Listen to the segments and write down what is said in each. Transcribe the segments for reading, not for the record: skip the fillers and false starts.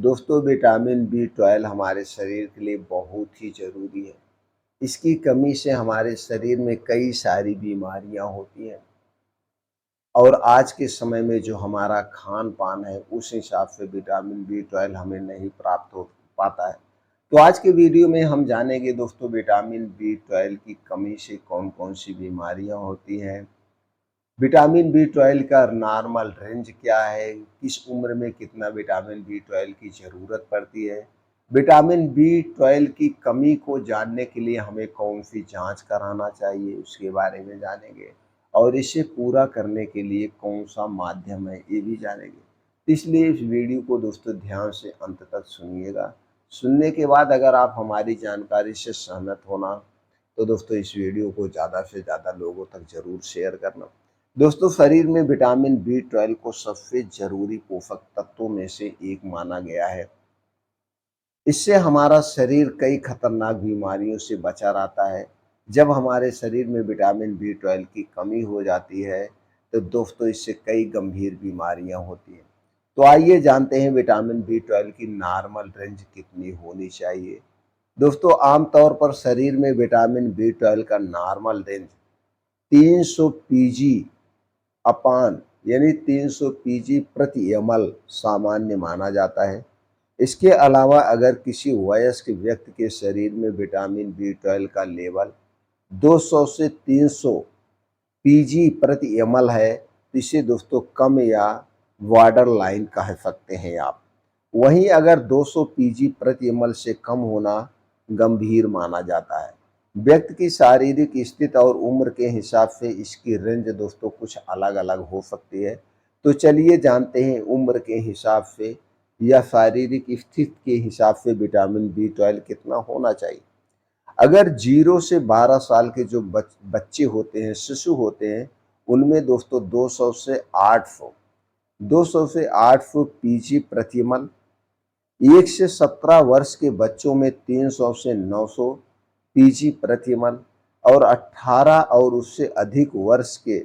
दोस्तों vitamin B 12 हमारे शरीर के लिए बहुत ही ज़रूरी है। इसकी कमी से हमारे शरीर में कई सारी बीमारियां होती हैं और आज के समय में जो हमारा खान-पान है उस हिसाब से विटामिन बी 12 हमें नहीं प्राप्त हो पाता है। तो आज के वीडियो में हम जानेंगे दोस्तों विटामिन बी 12 की कमी से कौन-कौन सी बीमारियां होती हैं, विटामिन बी 12 का नॉर्मल रेंज क्या है, किस उम्र में कितना विटामिन बी 12 की ज़रूरत पड़ती है, विटामिन बी 12 की कमी को जानने के लिए हमें कौन सी जांच कराना चाहिए उसके बारे में जानेंगे और इसे पूरा करने के लिए कौन सा माध्यम है ये भी जानेंगे। इसलिए इस वीडियो को दोस्तों ध्यान से अंत तक सुनिएगा। सुनने के बाद अगर आप हमारी जानकारी से सहमत होना तो दोस्तों इस वीडियो को ज़्यादा से ज़्यादा लोगों तक ज़रूर शेयर करना। दोस्तों शरीर में विटामिन बी 12 को सबसे ज़रूरी पोषक तत्वों में से एक माना गया है। इससे हमारा शरीर कई खतरनाक बीमारियों से बचा रहता है। जब हमारे शरीर में विटामिन बी 12 की कमी हो जाती है तो दोस्तों इससे कई गंभीर बीमारियां होती हैं। तो आइए जानते हैं विटामिन बी 12 की नॉर्मल रेंज कितनी होनी चाहिए। दोस्तों आमतौर पर शरीर में विटामिन बी 12 का नॉर्मल रेंज 300 पीजी अपान यानी 300 पीजी प्रति एमएल सामान्य माना जाता है। इसके अलावा अगर किसी वयस्क व्यक्ति के शरीर में विटामिन बी 12 का लेवल 200 से 300 पीजी प्रति एमएल है तो इसे दोस्तों कम या बॉर्डर लाइन कह सकते हैं आप। वहीं अगर 200 पीजी प्रति एमएल से कम होना गंभीर माना जाता है। व्यक्ति की शारीरिक स्थिति और उम्र के हिसाब से इसकी रेंज दोस्तों कुछ अलग अलग हो सकती है। तो चलिए जानते हैं उम्र के हिसाब से या शारीरिक स्थिति के हिसाब से विटामिन बी 12 कितना होना चाहिए। अगर 0 से 12 साल के जो बच्चे होते हैं, शिशु होते हैं, उनमें दोस्तों 200 से 800 पीजी प्रति एमएल, 1 से 17 वर्ष के बच्चों में 300 से 900 पीजी प्रति एमएल और 18 और उससे अधिक वर्ष के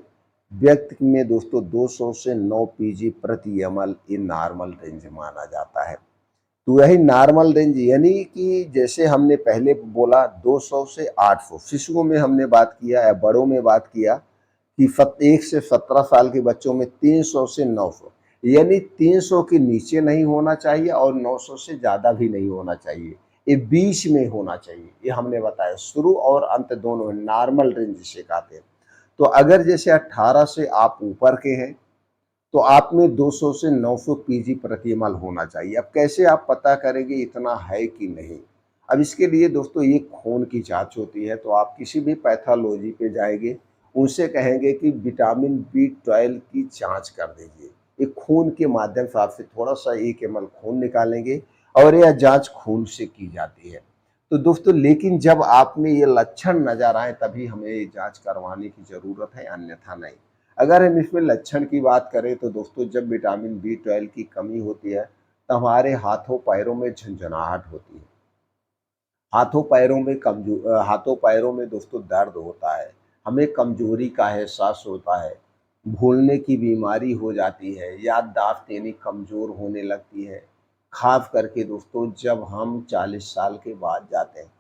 व्यक्ति में दोस्तों 200 से 9 पीजी प्रति एमएल ये नॉर्मल रेंज माना जाता है। तो यही नॉर्मल रेंज यानी कि जैसे हमने पहले बोला 200 से 800 शिशुओं में हमने बात किया या बड़ों में बात किया कि 1 से 17 साल के बच्चों में 300 से 900 यानी 300 के नीचे नहीं होना चाहिए और 900 से ज़्यादा भी नहीं होना चाहिए। ये बीच में होना चाहिए। ये हमने बताया शुरू और अंत दोनों नॉर्मल रेंज जिसे कहते हैं। तो अगर जैसे 18 से आप ऊपर के हैं तो आप में 200 से 900 पीजी प्रति एमएल होना चाहिए। अब कैसे आप पता करेंगे इतना है कि नहीं। अब इसके लिए दोस्तों ये खून की जांच होती है। तो आप किसी भी पैथोलॉजी पे जाएंगे, उनसे कहेंगे कि विटामिन बी 12 की जांच कर दीजिए। ये खून के माध्यम से आपसे थोड़ा सा 1 एमएल खून निकालेंगे और यह जांच खून से की जाती है। तो दोस्तों लेकिन जब आप में ये लक्षण नजर आए तभी हमें ये जांच करवाने की जरूरत है, अन्यथा नहीं। अगर हम इसमें लक्षण की बात करें तो दोस्तों जब विटामिन बी 12 की कमी होती है तो हमारे हाथों पैरों में झंझनाहट होती है, हाथों पैरों में दोस्तों दर्द होता है, हमें कमजोरी का एहसास होता है, भूलने की बीमारी हो जाती है, याददाश्त यानी कमजोर होने लगती है। खास करके दोस्तों जब हम 40 साल के बाद जाते हैं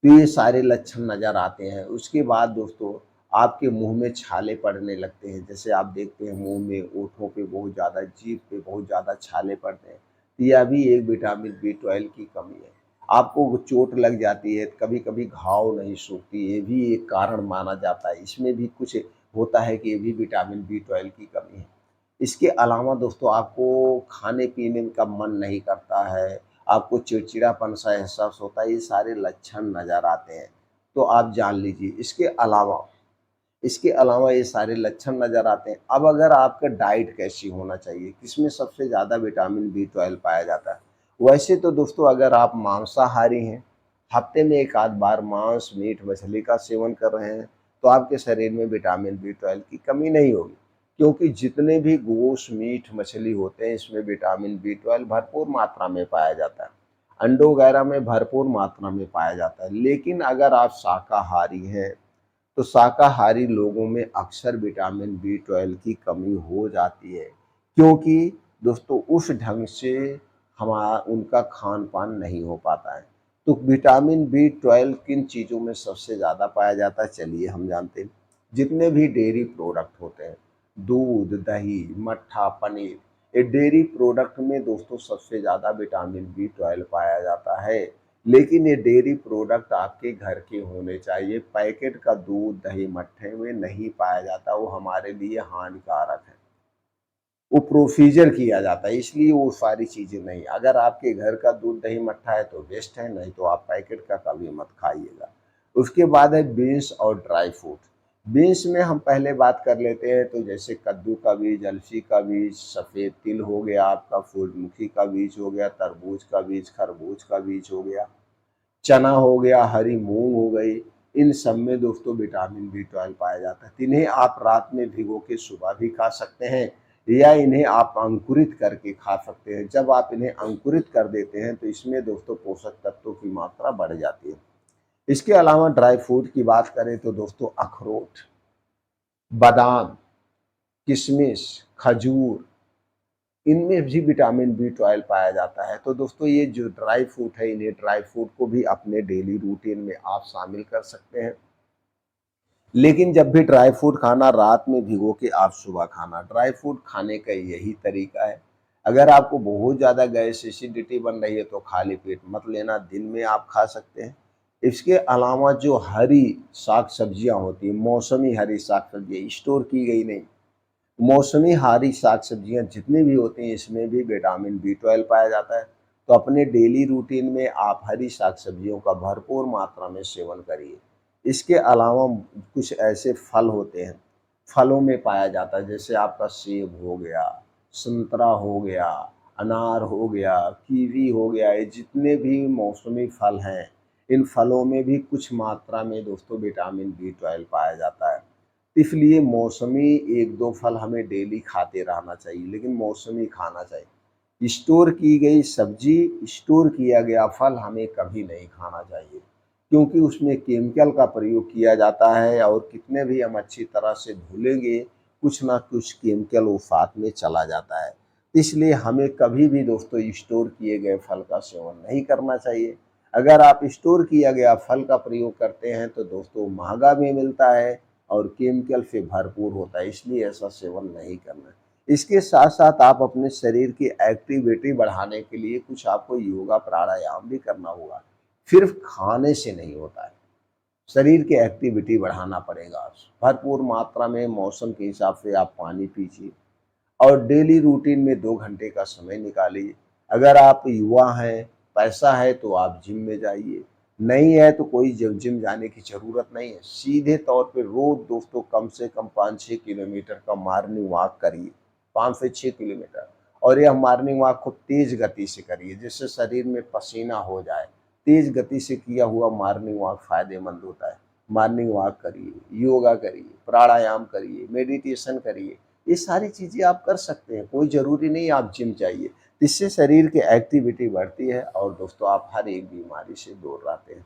तो ये सारे लक्षण नज़र आते हैं। उसके बाद दोस्तों आपके मुँह में छाले पड़ने लगते हैं। जैसे आप देखते हैं मुँह में, ओठों पे बहुत ज़्यादा, जीभ पे बहुत ज़्यादा छाले पड़ते हैं। तो यह भी एक विटामिन बी 12 की कमी है। आपको चोट लग जाती है, कभी-कभी घाव नहीं सूखती, ये भी एक कारण माना जाता है। इसमें भी कुछ होता है कि ये भी विटामिन बी 12 की कमी है। इसके अलावा दोस्तों आपको खाने-पीने का मन नहीं करता है, आपको चिड़चिड़ापन सा एहसास होता है, ये सारे लक्षण नज़र आते हैं। तो आप जान लीजिए इसके अलावा ये सारे लक्षण नज़र आते हैं। अब अगर आपका डाइट कैसी होना चाहिए, किसमें सबसे ज़्यादा विटामिन बी 12 पाया जाता है? वैसे तो दोस्तों अगर आप मांसाहारी हैं, हफ्ते में 1 आध बार मांस, मीट, मछली का सेवन कर रहे हैं, तो आपके शरीर में विटामिन बी 12 की कमी नहीं होगी। क्योंकि जितने भी गोश्त, मीट, मछली होते हैं इसमें विटामिन बी 12 भरपूर मात्रा में पाया जाता है। अंडों वगैरह में भरपूर मात्रा में पाया जाता है। लेकिन अगर आप शाकाहारी हैं तो शाकाहारी लोगों में अक्सर विटामिन बी 12 की कमी हो जाती है। क्योंकि दोस्तों उस ढंग से उनका खान-पान नहीं हो पाता है। तो विटामिन बी 12 किन चीज़ों में सबसे ज़्यादा पाया जाता है, चलिए हम जानते हैं। जितने भी डेयरी प्रोडक्ट होते हैं, दूध, दही, मट्ठा, पनीर, ये डेयरी प्रोडक्ट में दोस्तों सबसे ज़्यादा विटामिन बी 12 पाया जाता है। लेकिन ये डेयरी प्रोडक्ट आपके घर के होने चाहिए। पैकेट का दूध, दही, मट्ठे में नहीं पाया जाता, वो हमारे लिए हानिकारक है। वो प्रोसीजर किया जाता है, इसलिए वो सारी चीज़ें नहीं। अगर आपके घर का दूध, दही, मट्ठा है तो बेस्ट है, नहीं तो आप पैकेट का कभी मत खाइएगा। उसके बाद है बीन्स और ड्राई फ्रूट। बीन्स में हम पहले बात कर लेते हैं, तो जैसे कद्दू का बीज, अलसी का बीज, सफ़ेद तिल हो गया आपका, सूरजमुखी का बीज हो गया, तरबूज का बीज, खरबूज का बीज हो गया, चना हो गया, हरी मूँग हो गई। इन सब में दोस्तों विटामिन बी 12 पाया जाता है। तो इन्हें आप रात में भिगो के सुबह भी खा सकते हैं, या इन्हें आप अंकुरित करके खा सकते हैं। जब आप इन्हें अंकुरित कर देते हैं तो इसमें दोस्तों पोषक तत्वों की मात्रा बढ़ जाती है। इसके अलावा ड्राई फ्रूट की बात करें तो दोस्तों अखरोट, बादाम, किशमिश, खजूर, इनमें भी विटामिन बी 12 पाया जाता है। तो दोस्तों ये जो ड्राई फ्रूट है, इन्हें ड्राई फ्रूट को भी अपने डेली रूटीन में आप शामिल कर सकते हैं। लेकिन जब भी ड्राई फ्रूट खाना, रात में भिगो के आप सुबह खाना। ड्राई फ्रूट खाने का यही तरीका है। अगर आपको बहुत ज़्यादा गैस एसिडिटी बन रही है तो खाली पेट मत लेना, दिन में आप खा सकते हैं। इसके अलावा जो हरी साग सब्जियाँ होती हैं, मौसमी हरी साग सब्जियाँ, स्टोर की गई नहीं, मौसमी हरी साग सब्जियाँ जितनी भी होती हैं, इसमें भी विटामिन बी 12 पाया जाता है। तो अपने डेली रूटीन में आप हरी साग सब्जियों का भरपूर मात्रा में सेवन करिए। इसके अलावा कुछ ऐसे फल होते हैं, फलों में पाया जाता है, जैसे आपका सेब हो गया, संतरा हो गया, अनार हो गया, कीवी हो गया, ये जितने भी मौसमी फल हैं, इन फलों में भी कुछ मात्रा में दोस्तों विटामिन बी 12 पाया जाता है। इसलिए मौसमी 1-2 फल हमें डेली खाते रहना चाहिए, लेकिन मौसमी खाना चाहिए। स्टोर की गई सब्जी, स्टोर किया गया फल हमें कभी नहीं खाना चाहिए, क्योंकि उसमें केमिकल का प्रयोग किया जाता है, और कितने भी हम अच्छी तरह से धुलेंगे, कुछ ना कुछ केमिकल वो साथ में चला जाता है। इसलिए हमें कभी भी दोस्तों स्टोर किए गए फल का सेवन नहीं करना चाहिए। अगर आप स्टोर किया गया फल का प्रयोग करते हैं तो दोस्तों महँगा भी मिलता है और केमिकल से भरपूर होता है, इसलिए ऐसा सेवन नहीं करना है। इसके साथ-साथ आप अपने शरीर की एक्टिविटी बढ़ाने के लिए कुछ आपको योगा, प्राणायाम भी करना होगा। सिर्फ़ खाने से नहीं होता है, शरीर की एक्टिविटी बढ़ाना पड़ेगा। भरपूर मात्रा में मौसम के हिसाब से आप पानी पीजिए, और डेली रूटीन में 2 घंटे का समय निकालिए। अगर आप युवा हैं, पैसा है तो आप जिम में जाइए, नहीं है तो कोई जिम जाने की ज़रूरत नहीं है। सीधे तौर पे रोज़ दोस्तों कम से कम 5-6 किलोमीटर का मॉर्निंग वॉक करिए, 5 से 6 किलोमीटर, और यह मॉर्निंग वॉक को तेज़ गति से करिए, जिससे शरीर में पसीना हो जाए। तेज़ गति से किया हुआ मॉर्निंग वॉक फ़ायदेमंद होता है। मॉर्निंग वॉक करिए, योगा करिए, प्राणायाम करिए, मेडिटेशन करिए। ये सारी चीज़ें आप कर सकते हैं, कोई ज़रूरी नहीं आप जिम जाइए। इससे शरीर की एक्टिविटी बढ़ती है और दोस्तों आप हर एक बीमारी से दूर रहते हैं।